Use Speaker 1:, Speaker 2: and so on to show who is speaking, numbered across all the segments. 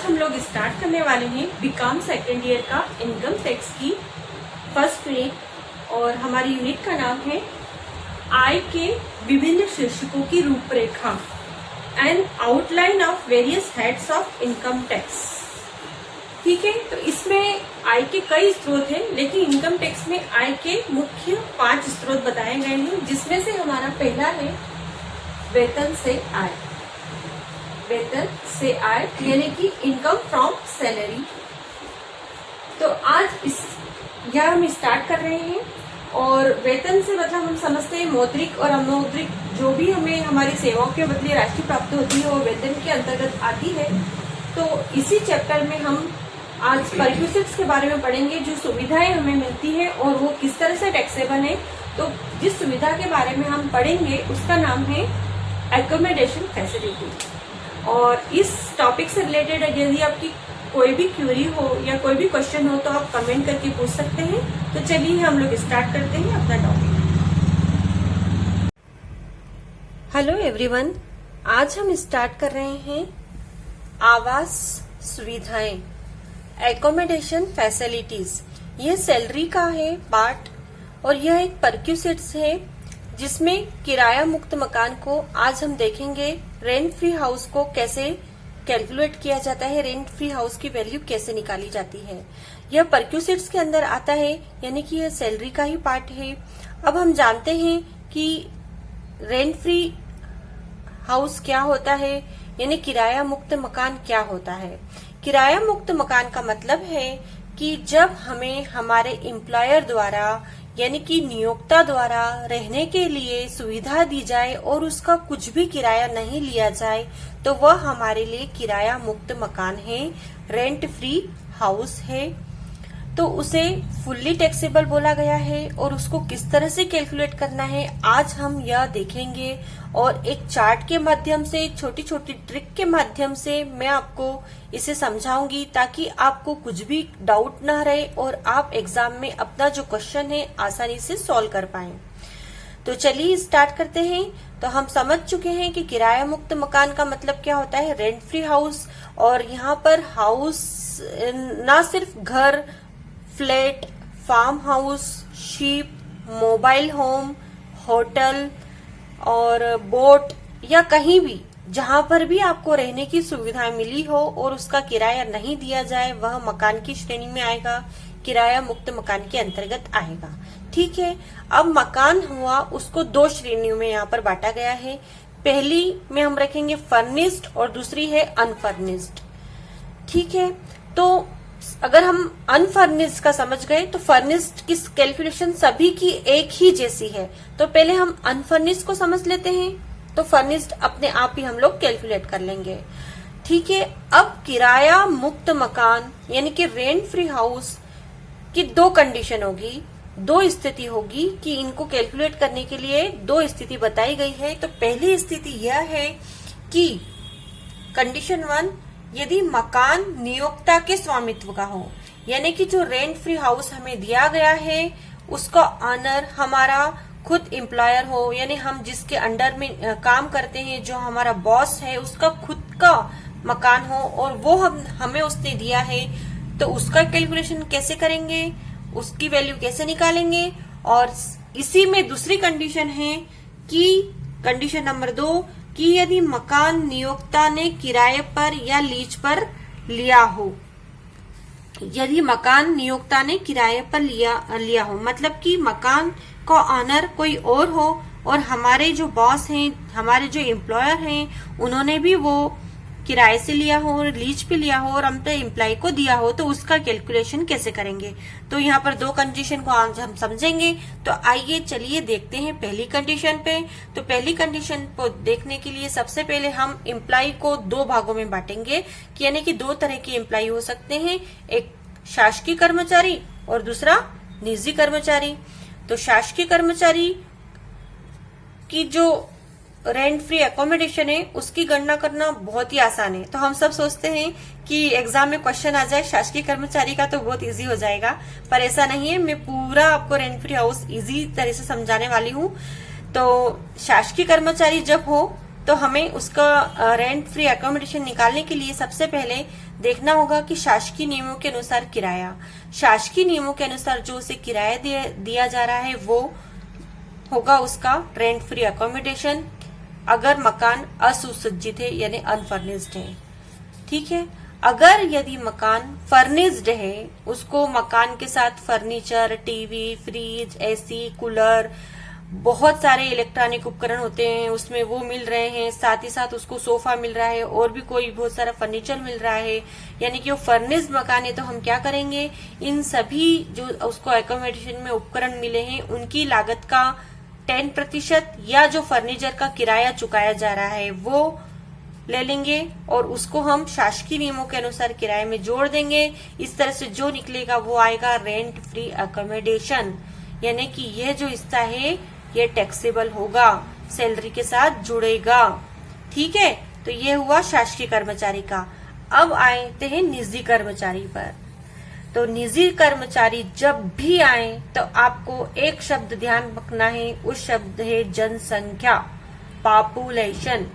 Speaker 1: हम लोग स्टार्ट करने वाले हैं बीकॉम सेकेंड ईयर का इनकम टैक्स की फर्स्ट यूनिट और हमारी यूनिट का नाम है आय के विभिन्न शीर्षकों की रूपरेखा and outline of various heads of income tax. ठीक है, तो इसमें आय के कई स्रोत हैं, लेकिन इनकम टैक्स में आय के मुख्य 5 स्रोत बताए गए हैं, जिसमें से हमारा पहला है वेतन से आय। वेतन से आय यानी कि इनकम फ्रॉम सैलरी। तो आज यह हम स्टार्ट कर रहे हैं और वेतन से मतलब हम समझते हैं मौद्रिक और अमौद्रिक जो भी हमें हमारी सेवाओं के बदले राशि प्राप्त होती है वो वेतन के अंतर्गत आती है। तो इसी चैप्टर में हम आज परक्यूसिट्स के बारे में पढ़ेंगे, जो सुविधाएं हमें मिलती है और वो किस तरह से टैक्सेबल है। तो जिस सुविधा के बारे में हम पढ़ेंगे उसका नाम है एकोमोडेशन फैसिलिटी। और इस टॉपिक से रिलेटेड यदि आपकी कोई भी क्वेरी हो या कोई भी क्वेश्चन हो तो आप कमेंट करके पूछ सकते हैं। तो चलिए हम लोग स्टार्ट करते हैं अपना टॉपिक। हेलो एवरीवन, आज हम स्टार्ट कर रहे हैं आवास सुविधाएं, एकोमोडेशन फैसिलिटीज। यह सैलरी का है पार्ट और यह एक परक्यूसिट्स है जिसमें किराया मुक्त मकान को आज हम देखेंगे रेंट फ्री हाउस को कैसे कैलकुलेट किया जाता है, रेंट फ्री हाउस की वैल्यू कैसे निकाली जाती है। यह परक्यूसिट्स के अंदर आता है, यानी कि यह सैलरी का ही पार्ट है। अब हम जानते हैं कि रेंट फ्री हाउस क्या होता है, यानी किराया मुक्त मकान क्या होता है। किराया मुक्त मकान का मतलब है कि जब हमें हमारे एम्प्लॉयर द्वारा यानी कि नियोक्ता द्वारा रहने के लिए सुविधा दी जाए और उसका कुछ भी किराया नहीं लिया जाए तो वह हमारे लिए किराया मुक्त मकान है, रेंट फ्री हाउस है। तो उसे फुल्ली टैक्सेबल बोला गया है और उसको किस तरह से कैलकुलेट करना है आज हम यह देखेंगे। और एक चार्ट के माध्यम से, छोटी छोटी ट्रिक के माध्यम से मैं आपको इसे समझाऊंगी ताकि आपको कुछ भी डाउट ना रहे और आप एग्जाम में अपना जो क्वेश्चन है आसानी से सॉल्व कर पाएं। तो चलिए स्टार्ट करते हैं। तो हम समझ चुके हैं कि किराया मुक्त मकान का मतलब क्या होता है, रेंट फ्री हाउस। और यहाँ पर हाउस ना सिर्फ घर, flat, farm house, ship, mobile home, hotel और बोट या कहीं भी जहां पर भी आपको रहने की सुविधा मिली हो और उसका किराया नहीं दिया जाए वह मकान की श्रेणी में आएगा, किराया मुक्त मकान के अंतर्गत आएगा। ठीक है, अब मकान हुआ उसको 2 श्रेणियों में यहाँ पर बांटा गया है। पहली में हम रखेंगे फर्निश्ड और दूसरी है अनफर्निश्ड। ठीक है, तो अगर हम अनफर्निश्ड का समझ गए तो फर्निश्ड की कैलकुलेशन सभी की एक ही जैसी है। तो पहले हम अनफर्निश्ड को समझ लेते हैं, तो फर्निश्ड अपने आप ही हम लोग कैलकुलेट कर लेंगे। ठीक है, अब किराया मुक्त मकान यानी कि रेंट फ्री हाउस की 2 कंडीशन होगी, 2 स्थिति होगी कि इनको कैलकुलेट करने के लिए 2 स्थिति बताई गई है। तो पहली स्थिति यह है कि कंडीशन 1, यदि मकान नियोक्ता के स्वामित्व का हो, यानी कि जो रेंट फ्री हाउस हमें दिया गया है उसका ऑनर हमारा खुद एम्प्लॉयर हो, यानी हम जिसके अंडर में काम करते हैं, जो हमारा बॉस है उसका खुद का मकान हो और वो हमें उसने दिया है। तो उसका कैलकुलेशन कैसे करेंगे, उसकी वैल्यू कैसे निकालेंगे। और इसी में दूसरी कंडीशन है कि कंडीशन नंबर 2 कि यदि मकान नियोक्ता ने किराए पर या लीज पर लिया हो, यदि मकान नियोक्ता ने किराए पर लिया हो मतलब कि मकान का ऑनर कोई और हो और हमारे जो बॉस हैं, हमारे जो एम्प्लॉयर हैं, उन्होंने भी वो किराए से लिया हो और लीज पे लिया हो और हम तो एम्प्लॉय को दिया हो, तो उसका कैलकुलेशन कैसे करेंगे। तो यहाँ पर 2 कंडीशन को आज हम समझेंगे। तो आइए चलिए देखते हैं पहली कंडीशन पे। तो पहली कंडीशन को देखने के लिए सबसे पहले हम एम्प्लॉय को 2 भागों में बांटेंगे, यानी कि 2 तरह के एम्प्लॉय हो सकते हैं, एक शासकीय कर्मचारी और दूसरा निजी कर्मचारी। तो शासकीय कर्मचारी की जो रेंट फ्री एकोमोडेशन है उसकी गणना करना बहुत ही आसान है। तो हम सब सोचते हैं कि एग्जाम में क्वेश्चन आ जाए शासकीय कर्मचारी का तो बहुत इजी हो जाएगा, पर ऐसा नहीं है। मैं पूरा आपको रेंट फ्री हाउस इजी तरह से समझाने वाली हूँ। तो शासकीय कर्मचारी जब हो तो हमें उसका रेंट फ्री एकोमोडेशन निकालने के लिए सबसे पहले देखना होगा कि शासकीय नियमों के अनुसार किराया, शासकीय नियमों के अनुसार जो उसे किराया दिया जा रहा है वो होगा उसका रेंट फ्री अकोमोडेशन, अगर मकान असुसज्जित है यानी अनफर्निश्ड है। ठीक है, अगर यदि मकान फर्निश्ड है, उसको मकान के साथ furniture, TV, fridge, AC, cooler, बहुत सारे इलेक्ट्रॉनिक उपकरण होते हैं उसमें वो मिल रहे हैं, साथ ही साथ उसको सोफा मिल रहा है और भी कोई बहुत सारा फर्नीचर मिल रहा है, यानी कि वो फर्निश्ड मकान है, तो हम क्या करेंगे, इन सभी जो उसको एकोमोडेशन में उपकरण मिले हैं उनकी लागत का 10% या जो फर्नीचर का किराया चुकाया जा रहा है वो ले लेंगे और उसको हम शासकीय नियमों के अनुसार किराए में जोड़ देंगे। इस तरह से जो निकलेगा वो आएगा रेंट फ्री अकोमोडेशन, यानी कि यह जो हिस्सा है ये टैक्सेबल होगा, सैलरी के साथ जुड़ेगा। ठीक है, तो ये हुआ शासकीय कर्मचारी का। अब आते हैं निजी कर्मचारी पर। तो निजी कर्मचारी जब भी आए तो आपको एक शब्द ध्यान रखना है, उस शब्द है जनसंख्या, पॉपुलेशन।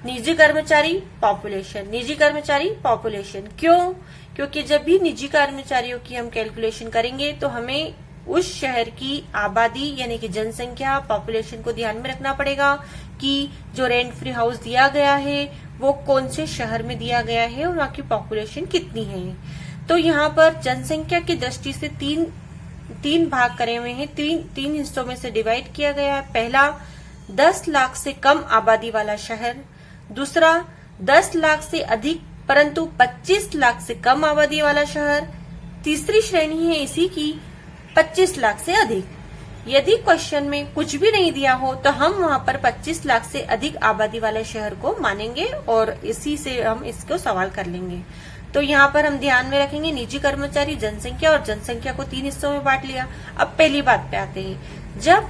Speaker 1: निजी कर्मचारी पॉपुलेशन, निजी कर्मचारी पॉपुलेशन। क्यों? क्योंकि जब भी निजी कर्मचारियों की हम कैलकुलेशन करेंगे तो हमें उस शहर की आबादी यानी कि जनसंख्या, पॉपुलेशन को ध्यान में रखना पड़ेगा कि जो रेंट फ्री हाउस दिया गया है वो कौन से शहर में दिया गया है और वहाँ की पॉपुलेशन कितनी है। तो यहाँ पर जनसंख्या की दृष्टि से तीन भाग करे हुए हैं, तीन हिस्सों में से डिवाइड किया गया है। पहला 10 लाख से कम आबादी वाला शहर, दूसरा 10 लाख से अधिक परंतु 25 लाख से कम आबादी वाला शहर, तीसरी श्रेणी है इसी की 25 लाख से अधिक। यदि क्वेश्चन में कुछ भी नहीं दिया हो तो हम वहां पर 25 लाख से अधिक आबादी वाले शहर को मानेंगे और इसी से हम इसको सवाल कर लेंगे। तो यहाँ पर हम ध्यान में रखेंगे निजी कर्मचारी, जनसंख्या, और जनसंख्या को 3 हिस्सों में बांट लिया। अब पहली बात पे आते हैं, जब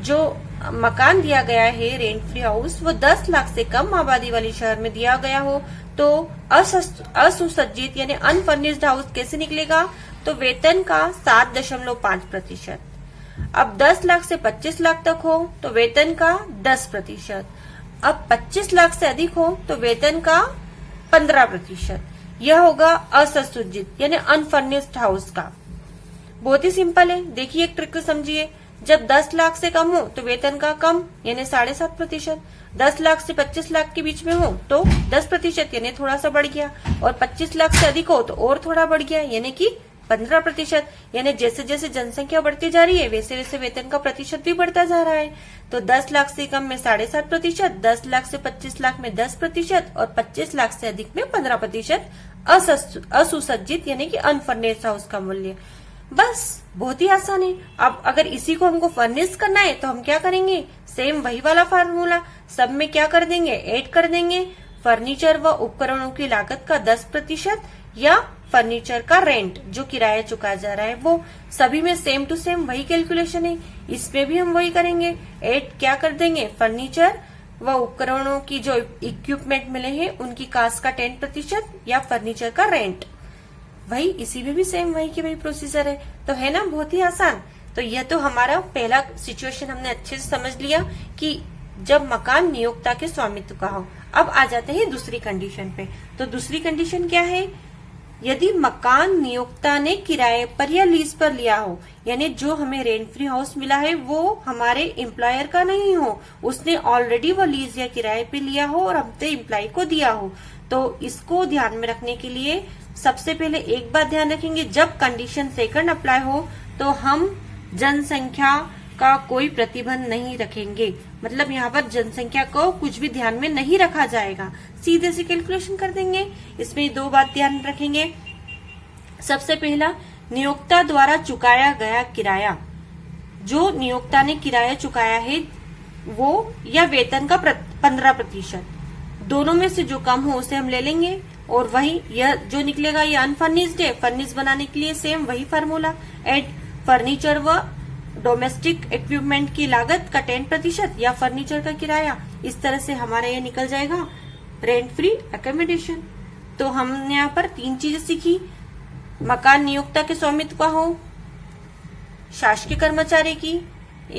Speaker 1: जो मकान दिया गया है रेंट फ्री हाउस वो 10 लाख से कम आबादी वाली शहर में दिया गया हो तो असुसज्जित यानी अनफर्निश्ड हाउस कैसे निकलेगा, तो वेतन का 7.5%। अब 10 लाख से 25 लाख तक हो तो वेतन का 10%। अब 25 लाख से अधिक हो तो वेतन का 15%। यह होगा असुसज्जित यानी अनफर्निश्ड हाउस का। बहुत ही सिंपल है, देखिए एक ट्रिक को समझिए। जब 10 लाख से कम हो तो वेतन का कम यानी 7.5%, 10 लाख से 25 लाख के बीच में हो तो 10% यानी थोड़ा सा बढ़ गया, और 25 लाख से अधिक हो तो और थोड़ा बढ़ गया यानी कि 15%। यानी जैसे जैसे जनसंख्या बढ़ती जा रही है वैसे वैसे वेतन का प्रतिशत भी बढ़ता जा रहा है। तो 10 लाख से कम में 7.5%, 10 लाख से 25 लाख में 10% और 25 लाख से अधिक में 15% असुसज्जित यानी कि अनफर्निश्ड हाउस का मूल्य। बस बहुत ही आसान है। अब अगर इसी को हमको फर्निश करना है तो हम क्या करेंगे, सेम वही वाला फार्मूला सब में क्या कर देंगे, ऐड कर देंगे। फर्नीचर व उपकरणों की लागत का 10% या फर्नीचर का रेंट जो किराया चुकाया जा रहा है वो, सभी में सेम टू सेम वही कैलकुलेशन है, इसमें भी हम वही करेंगे। ऐड क्या कर देंगे, फर्नीचर व उपकरणों की जो इक्विपमेंट मिले हैं उनकी कास्ट का 10% या फर्नीचर का रेंट, वही इसी में भी सेम वही की वही प्रोसीजर है। तो है ना बहुत ही आसान। तो यह तो हमारा पहला सिचुएशन हमने अच्छे से समझ लिया कि जब मकान नियोक्ता के स्वामित्व का हो। अब आ जाते हैं दूसरी कंडीशन पे। तो दूसरी कंडीशन क्या है, यदि मकान नियोक्ता ने किराए पर या लीज पर लिया हो, यानी जो हमें रेंट फ्री हाउस मिला है वो हमारे एम्प्लॉयर का नहीं हो, उसने ऑलरेडी वो लीज या किराए पे लिया हो और हमने एम्प्लॉय को दिया हो। तो इसको ध्यान में रखने के लिए सबसे पहले एक बात ध्यान रखेंगे, जब कंडीशन सेकंड अप्लाई हो तो हम जनसंख्या का कोई प्रतिबंध नहीं रखेंगे, मतलब यहाँ पर जनसंख्या को कुछ भी ध्यान में नहीं रखा जाएगा, सीधे से कैलकुलेशन कर देंगे। इसमें 2 बात ध्यान रखेंगे। सबसे पहला, नियोक्ता द्वारा चुकाया गया किराया, जो नियोक्ता ने किराया चुकाया है वो, या वेतन का 15%, दोनों में से जो कम हो उसे हम ले लेंगे। और वही यह जो निकलेगा ये अनफर्निश्ड है, फर्निश बनाने के लिए सेम वही फार्मूला, एड फर्नीचर व डोमेस्टिक इक्विपमेंट की लागत का 10% या फर्नीचर का किराया। इस तरह से हमारा ये निकल जाएगा रेंट फ्री अकोमोडेशन। तो हमने यहाँ पर 3 चीजें सीखी, मकान नियोक्ता के स्वामित्व का हो, शासकीय कर्मचारी की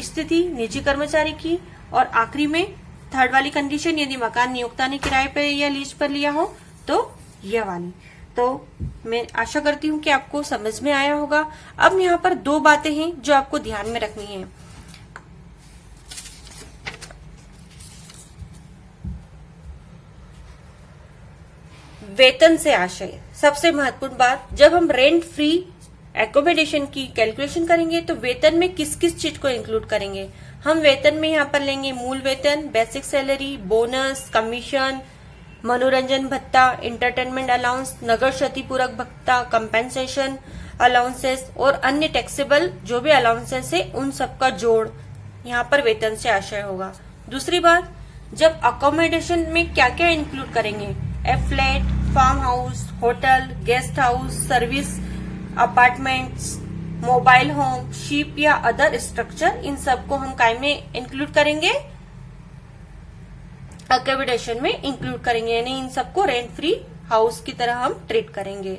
Speaker 1: स्थिति, निजी कर्मचारी की, और आखिरी में थर्ड वाली कंडीशन, यदि मकान नियोक्ता ने किराए पर या लीज पर लिया हो तो यह वाली। तो मैं आशा करती हूँ कि आपको समझ में आया होगा। अब यहाँ पर दो बातें हैं जो आपको ध्यान में रखनी है। वेतन से आशय, सबसे महत्वपूर्ण बात, जब हम रेंट फ्री एकोमोडेशन की कैलकुलेशन करेंगे तो वेतन में किस किस चीज को इंक्लूड करेंगे। हम वेतन में यहाँ पर लेंगे मूल वेतन, बेसिक सैलरी, बोनस, कमीशन, मनोरंजन भत्ता, इंटरटेनमेंट अलाउंस, नगर क्षतिपूरक भत्ता, कंपेंसेशन अलाउंसेस और अन्य टैक्सेबल जो भी अलाउंसेस है उन सबका जोड़ यहाँ पर वेतन से आशय होगा। दूसरी बात, जब अकोमोडेशन में क्या क्या इंक्लूड करेंगे, flat, farm house, hotel, guest house, service apartments, mobile home, ship या अदर स्ट्रक्चर, इन सबको हम काय में इंक्लूड करेंगे, अकोमोडेशन में इंक्लूड करेंगे, यानी इन सबको रेंट फ्री हाउस की तरह हम ट्रीट करेंगे।